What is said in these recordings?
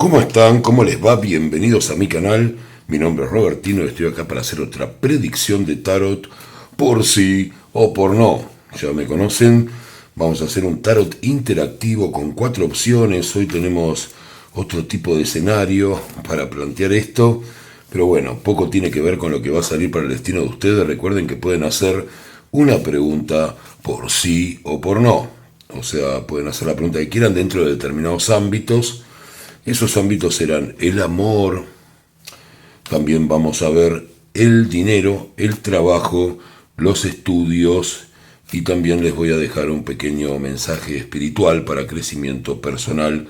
¿Cómo están? ¿Cómo les va? Bienvenidos a mi canal. Mi nombre es Robertino y estoy acá para hacer otra predicción de tarot por sí o por no. Ya me conocen. Vamos a hacer un tarot interactivo con 4 opciones. Hoy tenemos otro tipo de escenario para plantear esto. Pero bueno, poco tiene que ver con lo que va a salir para el destino de ustedes. Recuerden que pueden hacer una pregunta por sí o por no. O sea, pueden hacer la pregunta que quieran dentro de determinados ámbitos. Esos ámbitos serán el amor, también vamos a ver el dinero, el trabajo, los estudios y también les voy a dejar un pequeño mensaje espiritual para crecimiento personal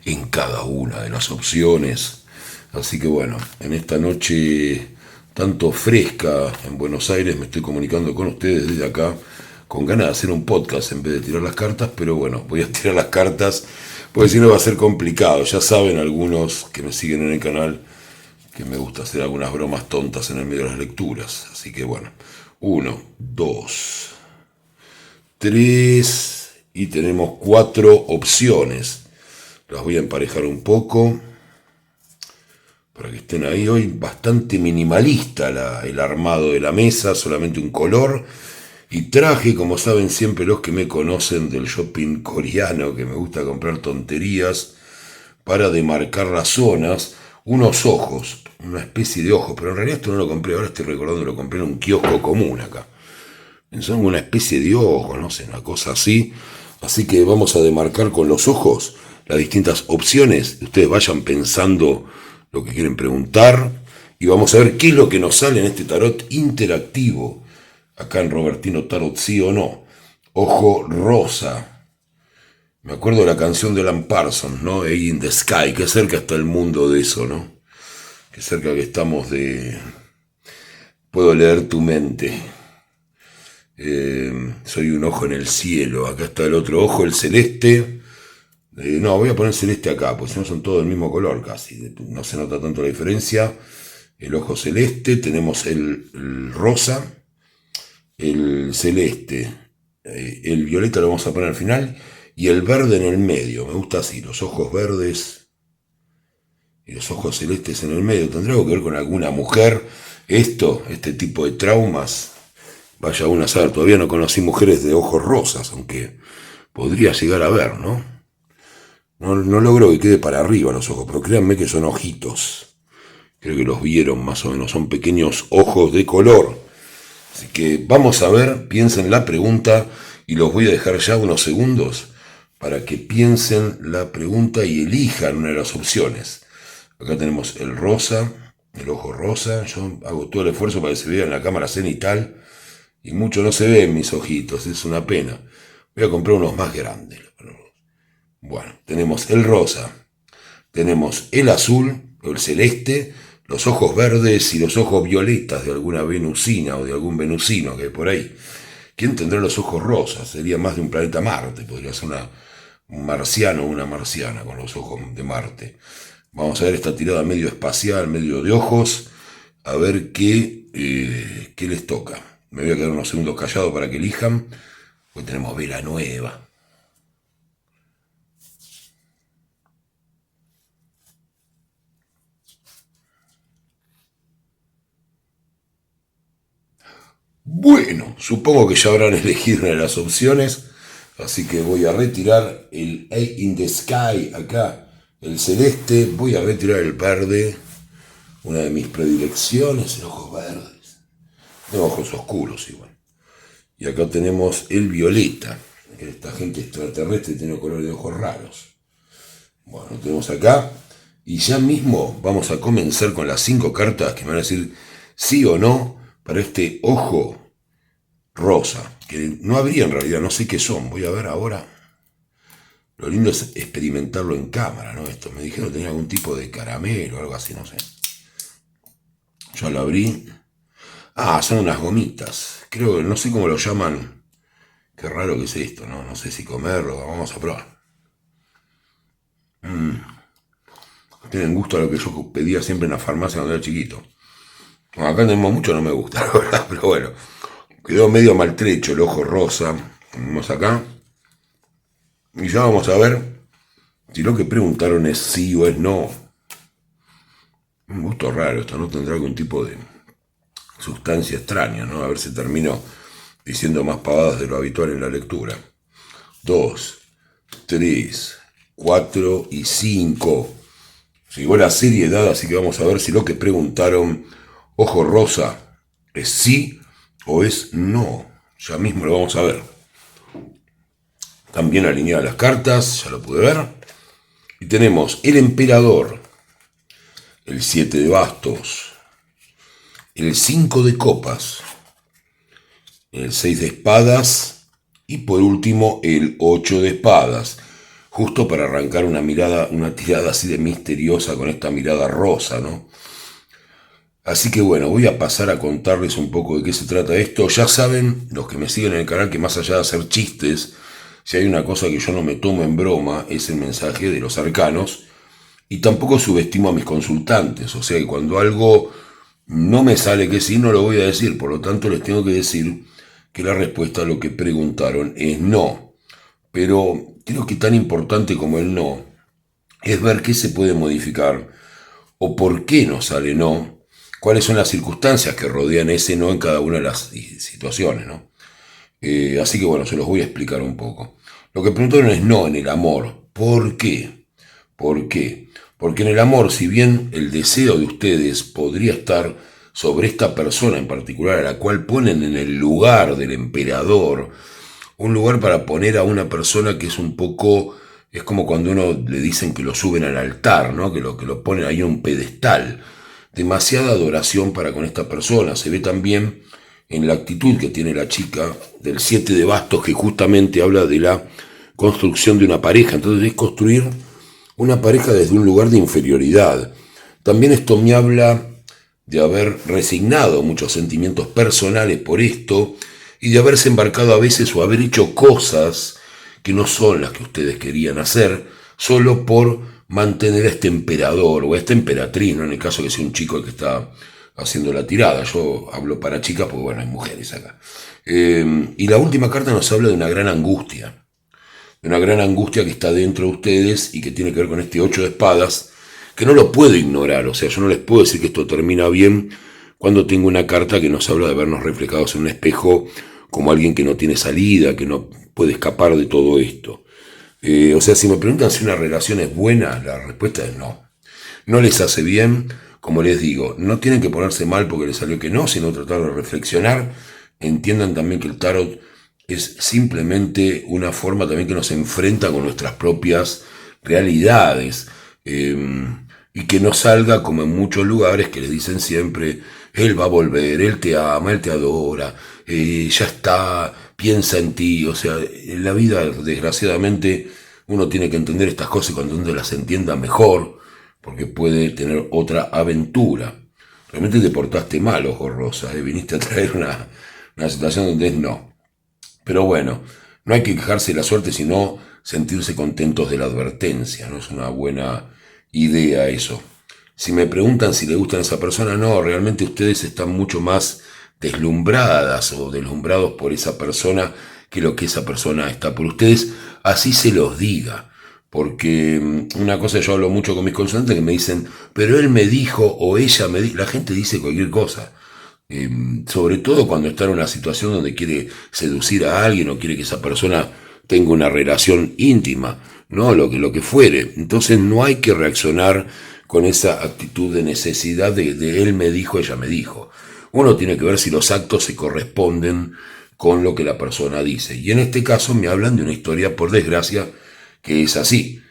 en cada una de las opciones. Así que bueno, en esta noche tanto fresca en Buenos Aires me estoy comunicando con ustedes desde acá con ganas de hacer un podcast en vez de tirar las cartas, pero bueno, voy a tirar las cartas porque si no va a ser complicado. Ya saben algunos que me siguen en el canal que me gusta hacer algunas bromas tontas en el medio de las lecturas. Así que bueno, 1, 2, 3 y tenemos 4 opciones. Las voy a emparejar un poco para que estén ahí. Hoy bastante minimalista el armado de la mesa, solamente un color y traje, como saben siempre los que me conocen del shopping coreano, que me gusta comprar tonterías para demarcar las zonas, unos ojos, una especie de ojos, pero en realidad esto no lo compré, ahora estoy recordando, lo compré en un kiosco común acá. Son una especie de ojos, no sé, una cosa así. Así que vamos a demarcar con los ojos las distintas opciones. Ustedes vayan pensando lo que quieren preguntar y vamos a ver qué es lo que nos sale en este tarot interactivo. Acá en Robertino Tarot, sí o no. Ojo rosa. Me acuerdo de la canción de Alan Parsons, ¿no? Egg in the Sky. Qué cerca está el mundo de eso, ¿no? Qué cerca que estamos de... Puedo leer tu mente. Soy un ojo en el cielo. Acá está el otro ojo, el celeste. No, voy a poner celeste acá, porque si no son todos del mismo color casi. No se nota tanto la diferencia. El ojo celeste. Tenemos el rosa. El celeste, el violeta lo vamos a poner al final y el verde en el medio. Me gusta así, los ojos verdes y los ojos celestes en el medio. ¿Tendrá algo que ver con alguna mujer? Este tipo de traumas, vaya uno a saber. Todavía no conocí mujeres de ojos rosas, aunque podría llegar a ver, ¿no? No logro que quede para arriba los ojos, pero créanme que son ojitos. Creo que los vieron más o menos, son pequeños ojos de color. Así que vamos a ver, piensen la pregunta y los voy a dejar ya unos segundos para que piensen la pregunta y elijan una de las opciones. Acá tenemos el rosa, el ojo rosa. Yo hago todo el esfuerzo para que se vea en la cámara cenital y mucho no se ve en mis ojitos, es una pena. Voy a comprar unos más grandes. Bueno, tenemos el rosa, tenemos el azul o el celeste, los ojos verdes y los ojos violetas de alguna venusina o de algún venusino que hay por ahí. ¿Quién tendrá los ojos rosas? Sería más de un planeta Marte, podría ser un marciano o una marciana con los ojos de Marte. Vamos a ver esta tirada medio espacial, medio de ojos, a ver qué les toca. Me voy a quedar unos segundos callado para que elijan. Hoy tenemos vela nueva. Bueno, supongo que ya habrán elegido una de las opciones, así que voy a retirar el Egg in the Sky acá, el celeste, voy a retirar el verde, una de mis predilecciones, el ojos verdes, de ojos oscuros igual. Y acá tenemos el violeta, esta gente extraterrestre tiene colores de ojos raros. Bueno, lo tenemos acá, y ya mismo vamos a comenzar con las 5 cartas que me van a decir sí o no para este ojo rosa, que no habría en realidad, no sé qué son, voy a ver ahora. Lo lindo es experimentarlo en cámara, ¿no? Esto, me dijeron que tenía algún tipo de caramelo o algo así, no sé. Ya lo abrí. Ah, son unas gomitas. Creo que no sé cómo lo llaman. Qué raro que es esto, ¿no? No sé si comerlo, vamos a probar. Tienen gusto a lo que yo pedía siempre en la farmacia cuando era chiquito. Bueno, acá tenemos mucho, no me gusta, la verdad, pero bueno. Quedó medio maltrecho el ojo rosa. Tenemos acá. Y ya vamos a ver Si lo que preguntaron es sí o es no. Un gusto raro, esto no tendrá algún tipo de sustancia extraña, ¿no? A ver si termino diciendo más pavadas de lo habitual en la lectura. 2, 3, 4 y 5. Llegó la seriedad, así que vamos a ver si lo que preguntaron Ojo Rosa es sí o es no. Ya mismo lo vamos a ver. Están bien alineadas las cartas, ya lo pude ver. Y tenemos el Emperador, el 7 de bastos, el 5 de copas, el 6 de espadas y por último el 8 de espadas. Justo para arrancar una tirada así de misteriosa con esta mirada rosa, ¿no? Así que bueno, voy a pasar a contarles un poco de qué se trata esto. Ya saben, los que me siguen en el canal, que más allá de hacer chistes, si hay una cosa que yo no me tomo en broma, es el mensaje de los arcanos. Y tampoco subestimo a mis consultantes. O sea que cuando algo no me sale que sí, no lo voy a decir. Por lo tanto, les tengo que decir que la respuesta a lo que preguntaron es no. Pero creo que tan importante como el no es ver qué se puede modificar o por qué no sale no, cuáles son las circunstancias que rodean ese no en cada una de las situaciones, ¿no? Así que bueno, se los voy a explicar un poco. Lo que preguntaron es no en el amor. ¿Por qué? ¿Por qué? Porque en el amor, si bien el deseo de ustedes podría estar sobre esta persona en particular, a la cual ponen en el lugar del emperador, un lugar para poner a una persona que es un poco, es como cuando uno le dicen que lo suben al altar, ¿no? Que lo ponen ahí en un pedestal. Demasiada adoración para con esta persona. Se ve también en la actitud que tiene la chica del 7 de bastos, que justamente habla de la construcción de una pareja. Entonces es construir una pareja desde un lugar de inferioridad. También esto me habla de haber resignado muchos sentimientos personales por esto y de haberse embarcado a veces o haber hecho cosas que no son las que ustedes querían hacer, solo por mantener a este emperador o a esta emperatriz, ¿no? En el caso que sea un chico el que está haciendo la tirada. Yo hablo para chicas porque bueno, hay mujeres acá. Y la última carta nos habla de una gran angustia. De una gran angustia que está dentro de ustedes y que tiene que ver con este 8 de espadas, que no lo puedo ignorar. O sea, yo no les puedo decir que esto termina bien cuando tengo una carta que nos habla de vernos reflejados en un espejo como alguien que no tiene salida, que no puede escapar de todo esto. O sea, si me preguntan si una relación es buena, la respuesta es no. No les hace bien, como les digo, no tienen que ponerse mal porque les salió que no, sino tratar de reflexionar. Entiendan también que el tarot es simplemente una forma también que nos enfrenta con nuestras propias realidades. Y que no salga como en muchos lugares que les dicen siempre, él va a volver, él te ama, él te adora, ya está, piensa en ti. O sea, en la vida, desgraciadamente, uno tiene que entender estas cosas cuando uno las entienda mejor, porque puede tener otra aventura. Realmente te portaste mal, Ojo Rosa, viniste a traer una situación donde es no. Pero bueno, no hay que quejarse de la suerte, sino sentirse contentos de la advertencia, ¿no? Es una buena idea eso. Si me preguntan si le gustan a esa persona, no, realmente ustedes están mucho más deslumbradas o deslumbrados por esa persona que lo que esa persona está por ustedes, así se los diga. Porque una cosa, yo hablo mucho con mis consultantes que me dicen, pero él me dijo o ella me dijo, la gente dice cualquier cosa. Sobre todo cuando está en una situación donde quiere seducir a alguien o quiere que esa persona tenga una relación íntima, ¿no? Lo que fuere. Entonces no hay que reaccionar con esa actitud de necesidad de él me dijo, ella me dijo. Uno tiene que ver si los actos se corresponden con lo que la persona dice. Y en este caso me hablan de una historia, por desgracia, que es así.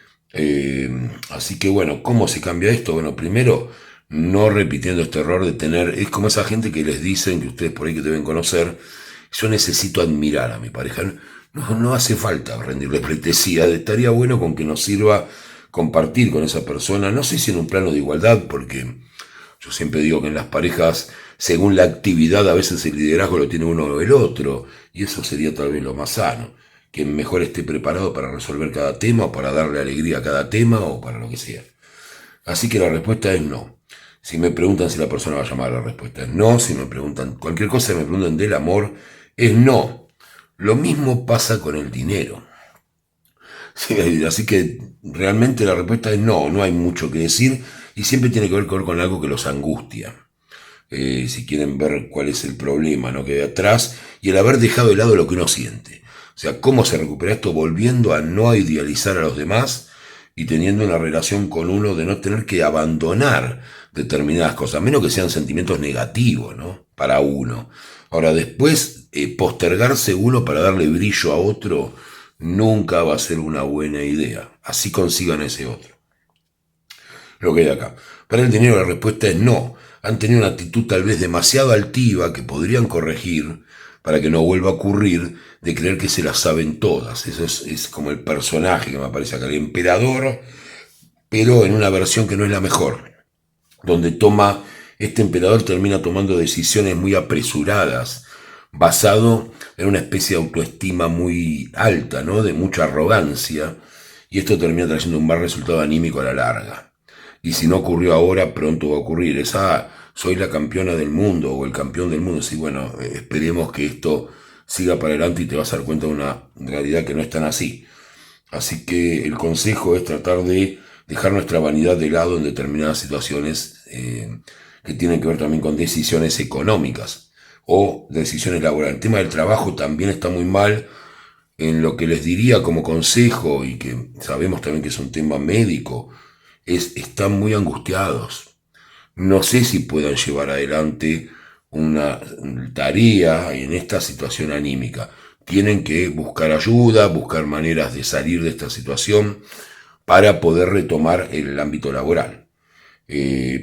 Así que bueno, ¿cómo se cambia esto? Bueno, primero, no repitiendo este error de tener, es como esa gente que les dicen, que ustedes por ahí que deben conocer, yo necesito admirar a mi pareja. No hace falta rendirle pleitesía, estaría bueno con que nos sirva compartir con esa persona, no sé si en un plano de igualdad, porque yo siempre digo que en las parejas, según la actividad, a veces el liderazgo lo tiene uno o el otro, y eso sería tal vez lo más sano, que mejor esté preparado para resolver cada tema, o para darle alegría a cada tema, o para lo que sea. Así que la respuesta es no. Si me preguntan si la persona va a llamar, la respuesta es no. Si me preguntan cualquier cosa, me preguntan del amor, es no. Lo mismo pasa con el dinero. Sí, así que realmente la respuesta es no, no hay mucho que decir y siempre tiene que ver con algo que los angustia. Si quieren ver cuál es el problema, ¿no? Que hay atrás y el haber dejado de lado lo que uno siente. O sea, cómo se recupera esto volviendo a no idealizar a los demás y teniendo una relación con uno de no tener que abandonar determinadas cosas, a menos que sean sentimientos negativos, ¿no? Para uno. Ahora, después, postergarse uno para darle brillo a otro nunca va a ser una buena idea. Así consigan ese otro. Lo que hay acá. Para el dinero la respuesta es no. Han tenido una actitud tal vez demasiado altiva que podrían corregir para que no vuelva a ocurrir de creer que se las saben todas. Eso es como el personaje que me aparece acá, el emperador, pero en una versión que no es la mejor, donde este emperador termina tomando decisiones muy apresuradas, basado en una especie de autoestima muy alta, ¿no? De mucha arrogancia, y esto termina trayendo un mal resultado anímico a la larga. Y si no ocurrió ahora, pronto va a ocurrir. Soy la campeona del mundo o el campeón del mundo. Sí, bueno, esperemos que esto siga para adelante y te vas a dar cuenta de una realidad que no es tan así. Así que el consejo es tratar de dejar nuestra vanidad de lado en determinadas situaciones que tienen que ver también con decisiones económicas o decisiones laborales. El tema del trabajo también está muy mal. En lo que les diría como consejo, y que sabemos también que es un tema médico, están muy angustiados. No sé si puedan llevar adelante una tarea en esta situación anímica. Tienen que buscar ayuda, buscar maneras de salir de esta situación para poder retomar el ámbito laboral.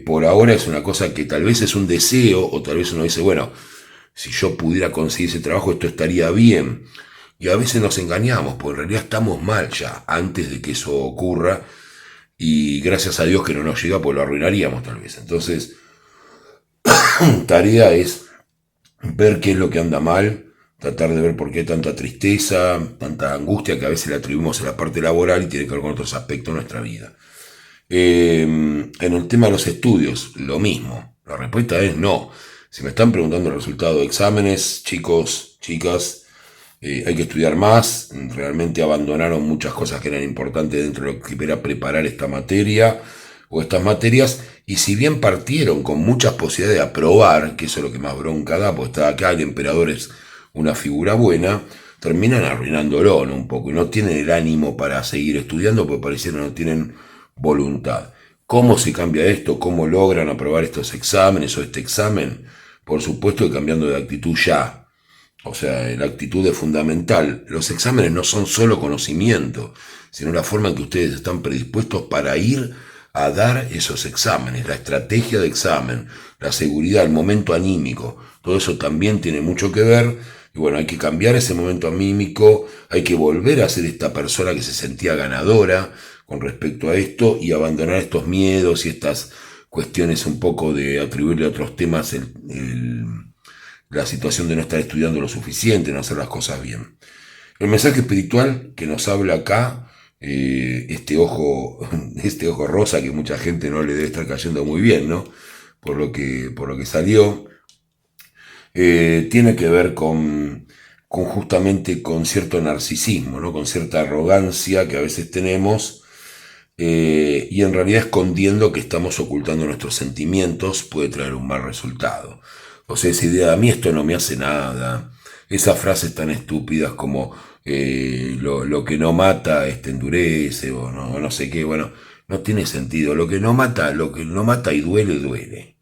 Por ahora es una cosa que tal vez es un deseo, o tal vez uno dice, bueno, si yo pudiera conseguir ese trabajo, esto estaría bien. Y a veces nos engañamos, porque en realidad estamos mal ya, antes de que eso ocurra, y gracias a Dios que no nos llega, pues lo arruinaríamos tal vez. Entonces, tarea es ver qué es lo que anda mal, tratar de ver por qué hay tanta tristeza, tanta angustia que a veces le atribuimos a la parte laboral y tiene que ver con otros aspectos de nuestra vida. En el tema de los estudios, lo mismo. La respuesta es no. Si me están preguntando el resultado de exámenes, chicos, chicas, hay que estudiar más. Realmente abandonaron muchas cosas que eran importantes dentro de lo que era preparar esta materia o estas materias. Y si bien partieron con muchas posibilidades de aprobar, que eso es lo que más bronca da, pues está acá, el emperador es una figura buena, terminan arruinándolo, ¿no? Un poco. Y no tienen el ánimo para seguir estudiando porque pareciera que no tienen voluntad. ¿Cómo se cambia esto? ¿Cómo logran aprobar estos exámenes o este examen? Por supuesto que cambiando de actitud ya. O sea, la actitud es fundamental. Los exámenes no son solo conocimiento, sino la forma en que ustedes están predispuestos para ir a dar esos exámenes, la estrategia de examen, la seguridad, el momento anímico. Todo eso también tiene mucho que ver. Y bueno, hay que cambiar ese momento anímico, hay que volver a ser esta persona que se sentía ganadora con respecto a esto y abandonar estos miedos y estas cuestiones un poco de atribuirle a otros temas la situación de no estar estudiando lo suficiente, no hacer las cosas bien. El mensaje espiritual que nos habla acá, este ojo rosa que mucha gente no le debe estar cayendo muy bien, ¿no? Por lo que salió, tiene que ver con justamente con cierto narcisismo, ¿no? Con cierta arrogancia que a veces tenemos, y en realidad escondiendo que estamos ocultando nuestros sentimientos puede traer un mal resultado. O sea, esa idea de a mí esto no me hace nada, esas frases tan estúpidas como lo que no mata endurece o no sé qué, bueno, no tiene sentido. Lo que no mata y duele, duele.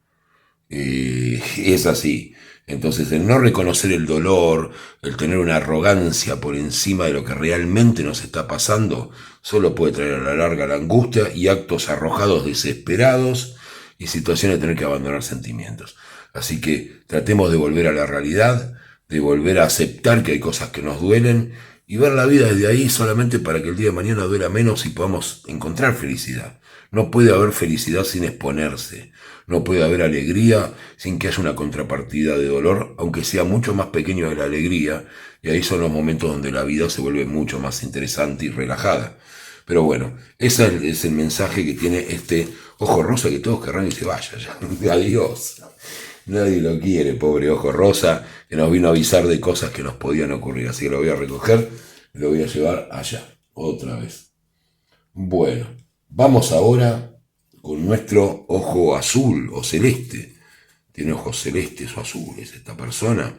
Es así. Entonces, el no reconocer el dolor, el tener una arrogancia por encima de lo que realmente nos está pasando, solo puede traer a la larga la angustia y actos arrojados desesperados y situaciones de tener que abandonar sentimientos. Así que tratemos de volver a la realidad, de volver a aceptar que hay cosas que nos duelen y ver la vida desde ahí solamente para que el día de mañana duela menos y podamos encontrar felicidad. No puede haber felicidad sin exponerse. No puede haber alegría sin que haya una contrapartida de dolor, aunque sea mucho más pequeño de la alegría, y ahí son los momentos donde la vida se vuelve mucho más interesante y relajada. Pero bueno, ese es el mensaje que tiene este ojo rosa que todos querrán que se vaya ya. Adiós. Nadie lo quiere, pobre ojo rosa, que nos vino a avisar de cosas que nos podían ocurrir. Así que lo voy a recoger y lo voy a llevar allá. otra vez. Bueno, vamos ahora con nuestro ojo azul o celeste. Tiene ojos celestes o azules esta persona.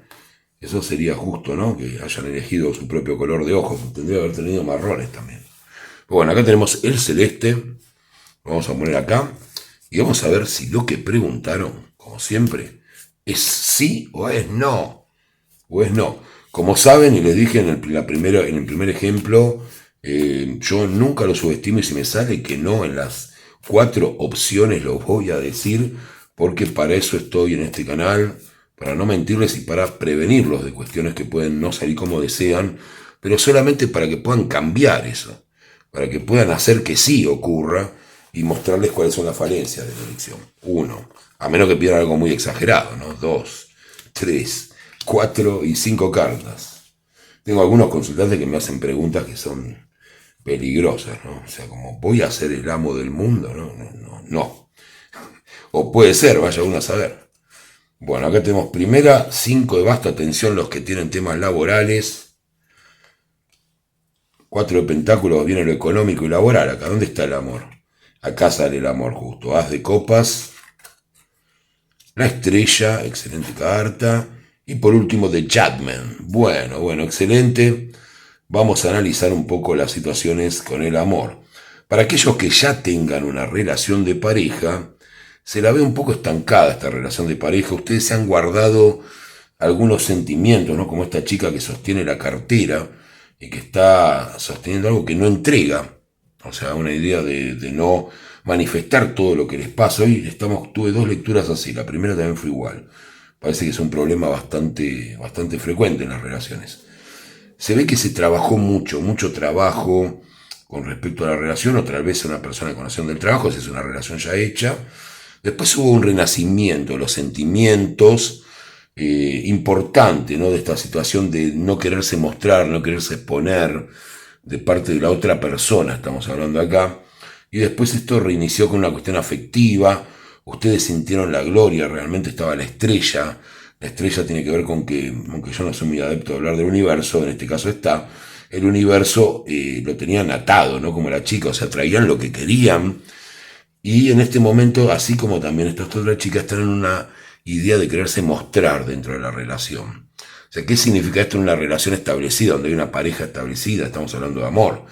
Eso sería justo, ¿no? Que hayan elegido su propio color de ojos. Tendría que haber tenido marrones también. Pero bueno, acá tenemos el celeste. Lo vamos a poner acá. Y vamos a ver si lo que preguntaron, como siempre, es sí o es no. O es no. Como saben, y les dije en el primer ejemplo, yo nunca lo subestimo y si me sale que no en las 4 opciones lo voy a decir porque para eso estoy en este canal, para no mentirles y para prevenirlos de cuestiones que pueden no salir como desean, pero solamente para que puedan cambiar eso, para que puedan hacer que sí ocurra y mostrarles cuáles son las falencias de la elección. 1, a menos que pidan algo muy exagerado, ¿no? 2, 3, 4 y 5 cartas. Tengo algunos consultantes que me hacen preguntas que son peligrosas, ¿no? O sea, como voy a ser el amo del mundo, no. O puede ser, vaya uno a saber. Bueno, acá tenemos primera, 5 de basta, atención los que tienen temas laborales. 4 de pentáculos, viene lo económico y laboral. Acá, ¿dónde está el amor? Acá sale el amor justo. As de copas. La estrella, excelente carta. Y por último, The Judgment. Bueno, excelente. Vamos a analizar un poco las situaciones con el amor. Para aquellos que ya tengan una relación de pareja, se la ve un poco estancada esta relación de pareja. Ustedes se han guardado algunos sentimientos, ¿no? Como esta chica que sostiene la cartera y que está sosteniendo algo que no entrega. O sea, una idea de no manifestar todo lo que les pasa. Hoy tuve 2 lecturas así. La primera también fue igual. Parece que es un problema bastante frecuente en las relaciones. Se ve que se trabajó mucho trabajo con respecto a la relación, o tal vez una persona con noción del trabajo, si es una relación ya hecha. Después hubo un renacimiento, los sentimientos importante, ¿no? De esta situación de no quererse mostrar, no quererse exponer de parte de la otra persona, estamos hablando acá. Y después esto reinició con una cuestión afectiva. Ustedes sintieron la gloria, realmente estaba la estrella. La estrella tiene que ver con que, aunque yo no soy muy adepto de hablar del universo, en este caso está, el universo lo tenían atado, ¿no? Como la chica, o sea, traían lo que querían. Y en este momento, así como también estas otras chicas, están en una idea de quererse mostrar dentro de la relación. O sea, ¿qué significa esto en una relación establecida, donde hay una pareja establecida? Estamos hablando de amor.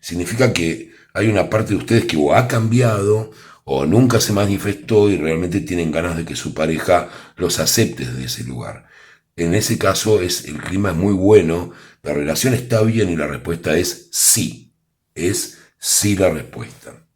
Significa que hay una parte de ustedes que o ha cambiado o nunca se manifestó y realmente tienen ganas de que su pareja los acepte desde ese lugar. En ese caso el clima es muy bueno, la relación está bien y la respuesta es sí. Es sí la respuesta.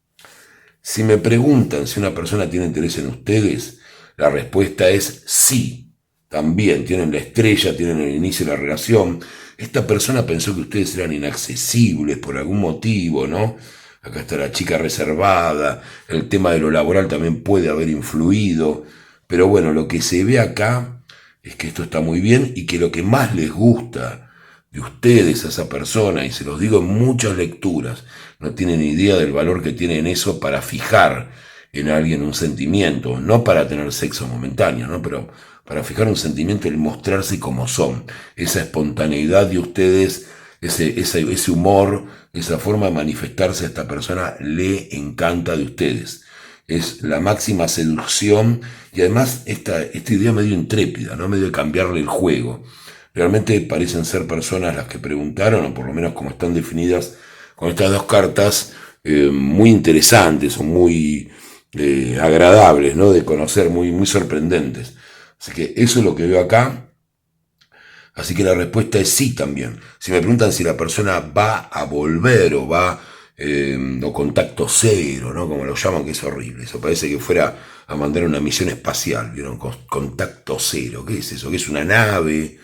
Si me preguntan si una persona tiene interés en ustedes, la respuesta es sí. También tienen la estrella, tienen el inicio de la relación. Esta persona pensó que ustedes eran inaccesibles por algún motivo, ¿no? Acá está la chica reservada, el tema de lo laboral también puede haber influido, pero bueno, lo que se ve acá es que esto está muy bien y que lo que más les gusta de ustedes a esa persona, y se los digo en muchas lecturas, no tienen idea del valor que tiene en eso para fijar en alguien un sentimiento, no para tener sexo momentáneo, ¿no? Pero para fijar un sentimiento, el mostrarse como son, esa espontaneidad de ustedes, ese humor, esa forma de manifestarse a esta persona le encanta de ustedes. Es la máxima seducción y además esta idea medio intrépida, ¿no? Medio de cambiarle el juego. Realmente parecen ser personas las que preguntaron, o por lo menos como están definidas con estas 2 cartas, muy interesantes o muy agradables, ¿no? De conocer, muy sorprendentes. Así que eso es lo que veo acá. Así que la respuesta es sí también. Si me preguntan si la persona va a volver o va o contacto cero, ¿no? Como lo llaman, que es horrible. Eso parece que fuera a mandar una misión espacial, ¿vieron? Contacto cero. ¿Qué es eso? ¿Qué es una nave?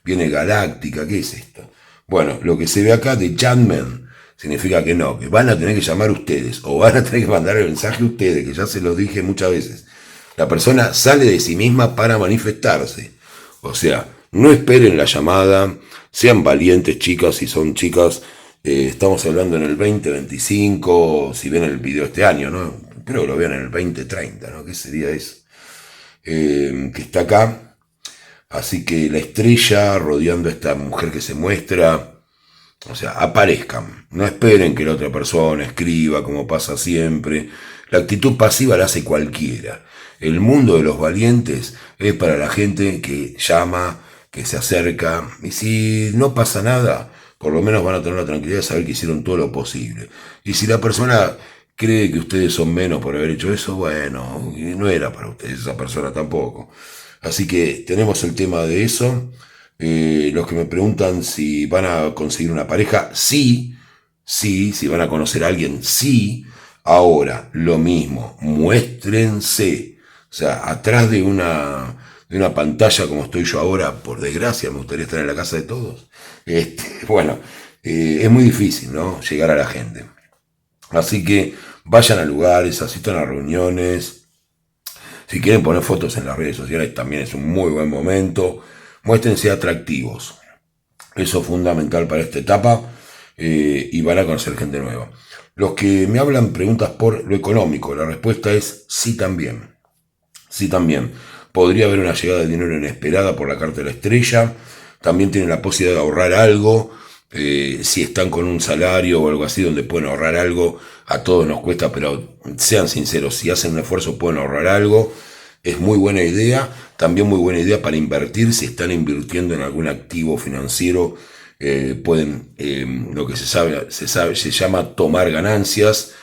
¿Viene galáctica? ¿Qué es esto? Bueno, lo que se ve acá de Judgment significa que no, que van a tener que llamar ustedes o van a tener que mandar el mensaje ustedes, que ya se lo dije muchas veces. La persona sale de sí misma para manifestarse. O sea, no esperen la llamada, sean valientes chicas, si son chicas, estamos hablando en el 2025, si ven el video este año, ¿no? Creo que lo vean en el 2030, ¿no? ¿Qué sería eso? Que está acá. Así que la estrella rodeando a esta mujer que se muestra, O sea, aparezcan. No esperen que la otra persona escriba como pasa siempre. La actitud pasiva la hace cualquiera. El mundo de los valientes es para la gente que llama, que se acerca. Y si no pasa nada, por lo menos van a tener la tranquilidad de saber que hicieron todo lo posible. Y si la persona cree que ustedes son menos por haber hecho eso, bueno, no era para ustedes esa persona tampoco. Así que tenemos el tema de eso. Los que me preguntan si van a conseguir una pareja, sí, sí, si van a conocer a alguien, sí. Ahora, lo mismo, muéstrense. O sea, atrás de una pantalla como estoy yo ahora, por desgracia, me gustaría estar en la casa de todos. Bueno, es muy difícil, ¿no? Llegar a la gente. Así que vayan a lugares, asistan a reuniones. Si quieren poner fotos en las redes sociales, también es un muy buen momento. Muéstrense atractivos. Eso es fundamental para esta etapa y van a conocer gente nueva. Los que me hablan preguntas por lo económico, la respuesta es sí también. Sí también. Podría haber una llegada de dinero inesperada por la carta de la estrella. También tienen la posibilidad de ahorrar algo. Si están con un salario o algo así donde pueden ahorrar algo, a todos nos cuesta, pero sean sinceros, si hacen un esfuerzo pueden ahorrar algo. Es muy buena idea, también muy buena idea para invertir. Si están invirtiendo en algún activo financiero, pueden, lo que se llama tomar ganancias.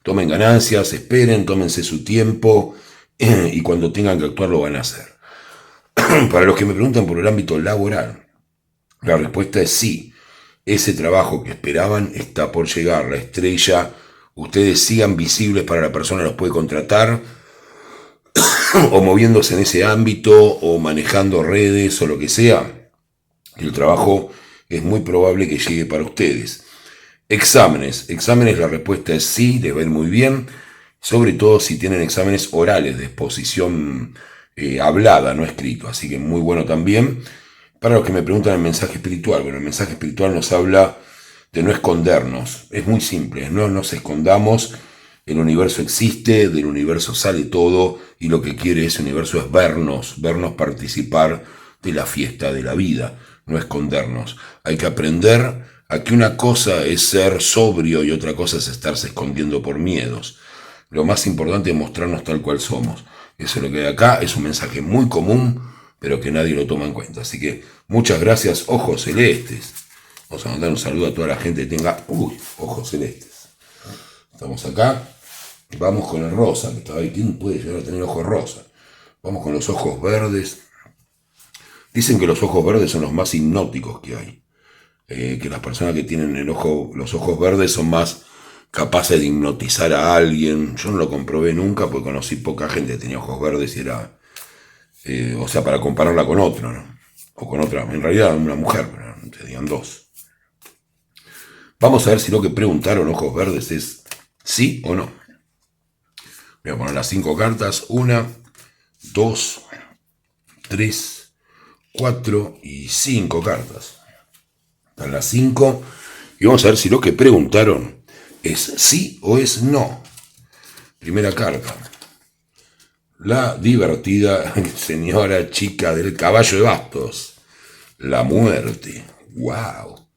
Tomen ganancias, esperen, tómense su tiempo y cuando tengan que actuar lo van a hacer. Para los que me preguntan por el ámbito laboral, la respuesta es sí. Ese trabajo que esperaban está por llegar, la estrella. Ustedes sigan visibles para la persona que los puede contratar, o moviéndose en ese ámbito, o manejando redes, o lo que sea. El trabajo es muy probable que llegue para ustedes. Exámenes, la respuesta es sí, les va a ir muy bien, sobre todo si tienen exámenes orales de exposición hablada, no escrito, así que muy bueno también. Para los que me preguntan el mensaje espiritual, bueno, el mensaje espiritual nos habla de no escondernos, es muy simple, no nos escondamos, el universo existe, del universo sale todo y lo que quiere ese universo es vernos participar de la fiesta de la vida, no escondernos. Hay que aprender a que una cosa es ser sobrio y otra cosa es estarse escondiendo por miedos. Lo más importante es mostrarnos tal cual somos. Eso es lo que hay acá, es un mensaje muy común, pero que nadie lo toma en cuenta. Así que muchas gracias, ojos celestes. Vamos a mandar un saludo a toda la gente que tenga ojos celestes. Estamos acá. Vamos con el rosa, que estaba ahí. ¿Quién puede llegar a tener ojos rosa? Vamos con los ojos verdes. Dicen que los ojos verdes son los más hipnóticos que hay. Que las personas que tienen los ojos verdes son más capaces de hipnotizar a alguien. Yo no lo comprobé nunca porque conocí poca gente que tenía ojos verdes y era... o sea, para compararla con otro, ¿no? O con otra, en realidad una mujer, pero tenían dos. Vamos a ver si lo que preguntaron ojos verdes es sí o no. Voy a poner las 5 cartas. 1, 2, 3, 4 y 5 cartas. Están las 5. Y vamos a ver si lo que preguntaron es sí o es no. Primera carta. La divertida señora chica del caballo de bastos. La muerte. ¡Wow!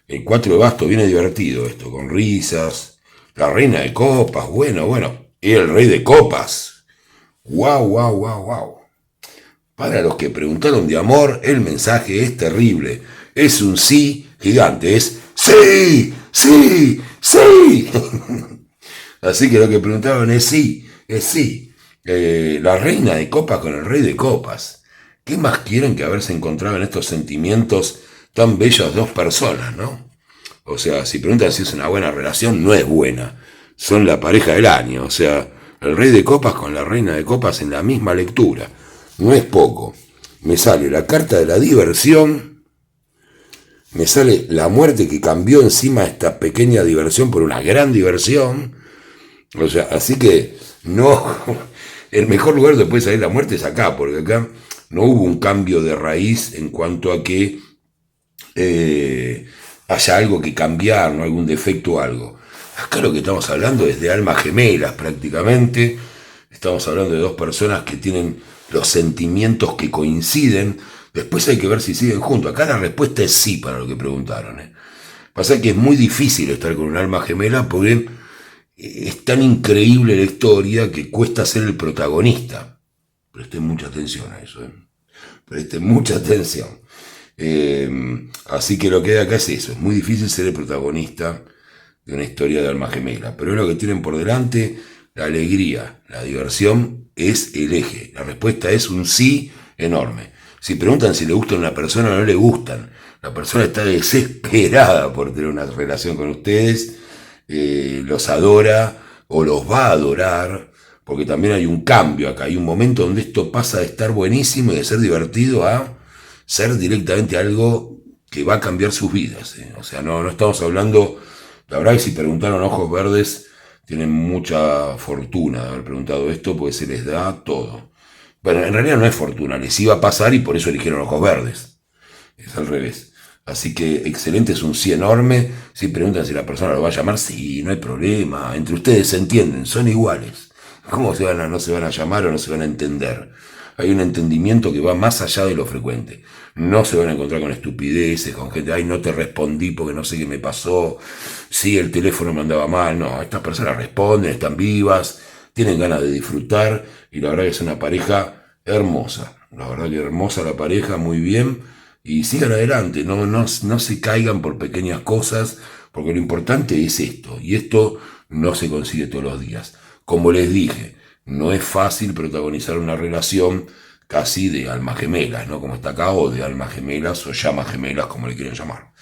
El 4 de bastos viene divertido esto, con risas. La reina de copas, bueno. Y el rey de copas. ¡Wow! Para los que preguntaron de amor, el mensaje es terrible. Es un sí gigante, es sí. Así que lo que preguntaron es sí. La reina de copas con el rey de copas. ¿Qué más quieren que haberse encontrado en estos sentimientos tan bellos dos personas, no? O sea, si preguntan si es una buena relación, no es buena. Son la pareja del año. O sea, el rey de copas con la reina de copas en la misma lectura. No es poco. Me sale la carta de la diversión. Me sale la muerte que cambió encima esta pequeña diversión por una gran diversión. O sea, así que no... El mejor lugar donde puede salir la muerte es acá, porque acá no hubo un cambio de raíz en cuanto a que haya algo que cambiar, no algún defecto o algo. Acá lo que estamos hablando es de almas gemelas prácticamente. Estamos hablando de dos personas que tienen los sentimientos que coinciden. Después hay que ver si siguen juntos. Acá la respuesta es sí para lo que preguntaron. Pasa que es muy difícil estar con un alma gemela porque es tan increíble la historia que cuesta ser el protagonista. Presten mucha atención a eso, ¿eh? Presten mucha atención. Así que lo que hay acá es eso. Es muy difícil ser el protagonista de una historia de alma gemela. Pero es lo que tienen por delante. La alegría, la diversión es el eje. La respuesta es un sí enorme. Si preguntan si le gustan a una persona o no le gustan, la persona está desesperada por tener una relación con ustedes, los adora o los va a adorar, porque también hay un cambio acá, hay un momento donde esto pasa de estar buenísimo y de ser divertido a ser directamente algo que va a cambiar sus vidas, ¿eh? O sea, no estamos hablando, la verdad que si preguntaron ojos verdes, tienen mucha fortuna de haber preguntado esto, porque se les da todo. Bueno, en realidad no es fortuna, les iba a pasar y por eso eligieron ojos verdes. Es al revés. Así que excelente, es un sí enorme. Si preguntan si la persona lo va a llamar, sí, no hay problema. Entre ustedes se entienden, son iguales. ¿Cómo no se van a llamar o no se van a entender? Hay un entendimiento que va más allá de lo frecuente. No se van a encontrar con estupideces, con gente, ay, no te respondí porque no sé qué me pasó, sí, el teléfono me andaba mal. No, estas personas responden, están vivas, tienen ganas de disfrutar y la verdad que es una pareja hermosa. La verdad que hermosa la pareja, muy bien. Y sigan adelante, no se caigan por pequeñas cosas, porque lo importante es esto, y esto no se consigue todos los días. Como les dije, no es fácil protagonizar una relación casi de almas gemelas, ¿no? Como está acá, o de almas gemelas, o llamas gemelas, como le quieren llamar.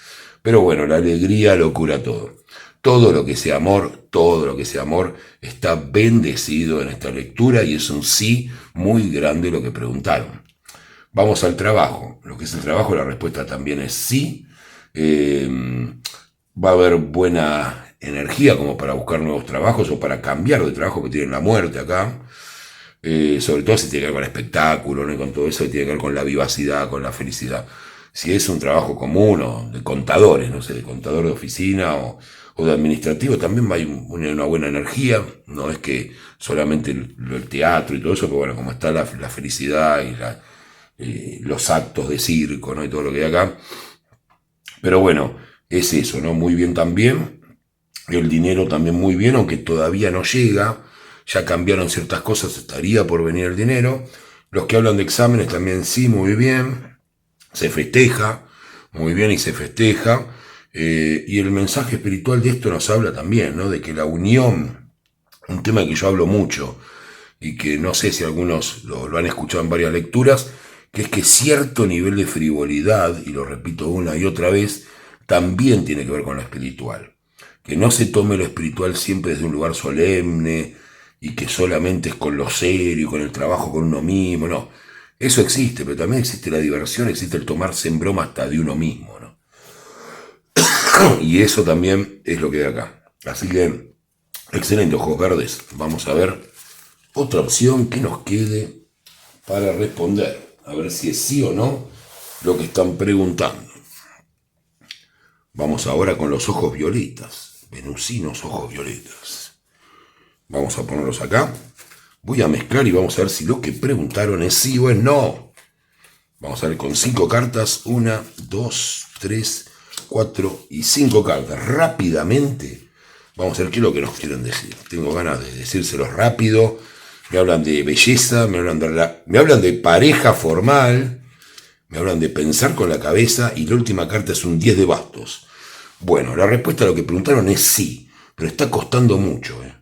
Pero bueno, la alegría lo cura todo. Todo lo que sea amor, está bendecido en esta lectura, y es un sí muy grande lo que preguntaron. Vamos al trabajo. Lo que es el trabajo, la respuesta también es sí. Va a haber buena energía como para buscar nuevos trabajos o para cambiar de trabajo, que tienen la muerte acá. Sobre todo si tiene que ver con el espectáculo, ¿no? Y con todo eso que tiene que ver con la vivacidad, con la felicidad. Si es un trabajo común o de contadores, no sé, de contador de oficina o de administrativo, también hay una buena energía. No es que solamente el teatro y todo eso, pero bueno, como está la felicidad y los actos de circo, ¿no? Y todo lo que hay acá. Pero bueno, es eso, ¿no? Muy bien también. El dinero también muy bien, aunque todavía no llega. Ya cambiaron ciertas cosas, estaría por venir el dinero. Los que hablan de exámenes también sí, muy bien. Se festeja, muy bien, y se festeja. Y el mensaje espiritual de esto nos habla también, ¿no? De que la unión, un tema que yo hablo mucho, y que no sé si algunos lo han escuchado en varias lecturas, que es que cierto nivel de frivolidad, y lo repito una y otra vez, también tiene que ver con lo espiritual. Que no se tome lo espiritual siempre desde un lugar solemne, y que solamente es con lo serio, con el trabajo con uno mismo, no. Eso existe, pero también existe la diversión, existe el tomarse en broma hasta de uno mismo, ¿no? Y eso también es lo que hay acá. Así que, excelente, ojos verdes. Vamos a ver otra opción que nos quede para responder. A ver si es sí o no lo que están preguntando. Vamos ahora con los ojos violetas. Venusinos ojos violetas. Vamos a ponerlos acá. Voy a mezclar y vamos a ver si lo que preguntaron es sí o es no. Vamos a ver con 5 cartas. 1, 2, 3, 4 y 5 cartas. Rápidamente. Vamos a ver qué es lo que nos quieren decir. Tengo ganas de decírselos rápido. Me hablan de belleza, me hablan de pareja formal, me hablan de pensar con la cabeza, y la última carta es un 10 de bastos. Bueno, la respuesta a lo que preguntaron es sí, pero está costando mucho, ¿eh?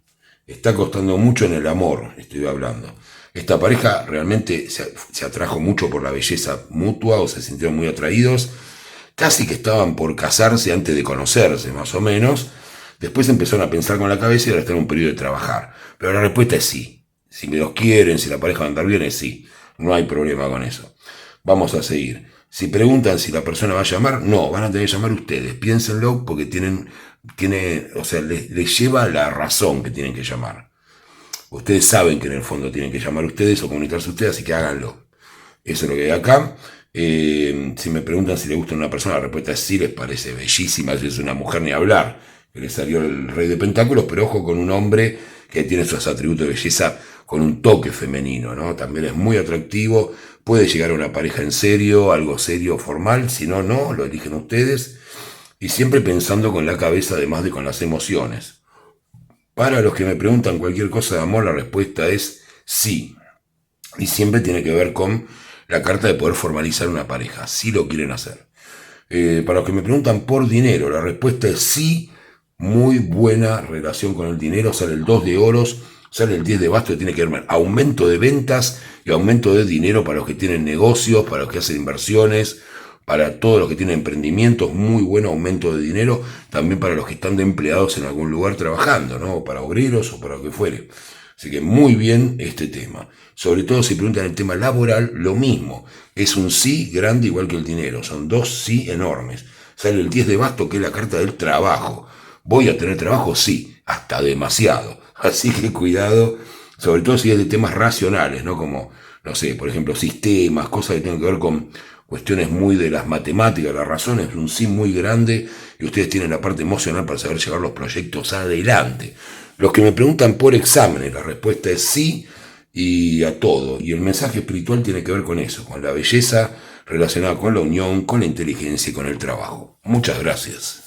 Está costando mucho en el amor, estoy hablando. Esta pareja realmente se atrajo mucho por la belleza mutua, o se sintieron muy atraídos, casi que estaban por casarse antes de conocerse, más o menos. Después empezaron a pensar con la cabeza y ahora están en un periodo de trabajar. Pero la respuesta es sí. Si me los quieren, si la pareja va a andar bien, es sí. No hay problema con eso. Vamos a seguir. Si preguntan si la persona va a llamar, no, van a tener que llamar ustedes. Piénsenlo, porque o sea, les lleva la razón que tienen que llamar. Ustedes saben que en el fondo tienen que llamar ustedes o comunicarse ustedes, así que háganlo. Eso es lo que hay acá. Si me preguntan si le gusta a una persona, la respuesta es sí, les parece bellísima. Si es una mujer, ni hablar, que le salió el rey de pentáculos, pero ojo con un hombre que tiene sus atributos de belleza con un toque femenino, ¿no? También es muy atractivo, puede llegar a una pareja en serio, algo serio, formal. Si no, no, lo eligen ustedes. y siempre pensando con la cabeza además de con las emociones. Para los que me preguntan cualquier cosa de amor, la respuesta es sí. Y siempre tiene que ver con la carta de poder formalizar una pareja, si lo quieren hacer. Para los que me preguntan por dinero, la respuesta es sí, muy buena relación con el dinero, sale el 2 de oros, sale el 10 de bastos, tiene que ver aumento de ventas y aumento de dinero para los que tienen negocios, para los que hacen inversiones, para todos los que tienen emprendimientos, muy buen aumento de dinero, también para los que están de empleados en algún lugar trabajando, ¿no? Para obreros o para lo que fuere. Así que muy bien este tema. Sobre todo si preguntan el tema laboral, lo mismo. Es un sí grande igual que el dinero. Son dos sí enormes. Sale el 10 de basto, que es la carta del trabajo. ¿Voy a tener trabajo? Sí, hasta demasiado. Así que cuidado, sobre todo si es de temas racionales, ¿no? Como, no sé, por ejemplo, sistemas, cosas que tienen que ver con cuestiones muy de las matemáticas, las razones, un sí muy grande y ustedes tienen la parte emocional para saber llevar los proyectos adelante. Los que me preguntan por exámenes, la respuesta es sí y a todo. Y el mensaje espiritual tiene que ver con eso, con la belleza relacionada con la unión, con la inteligencia y con el trabajo. Muchas gracias.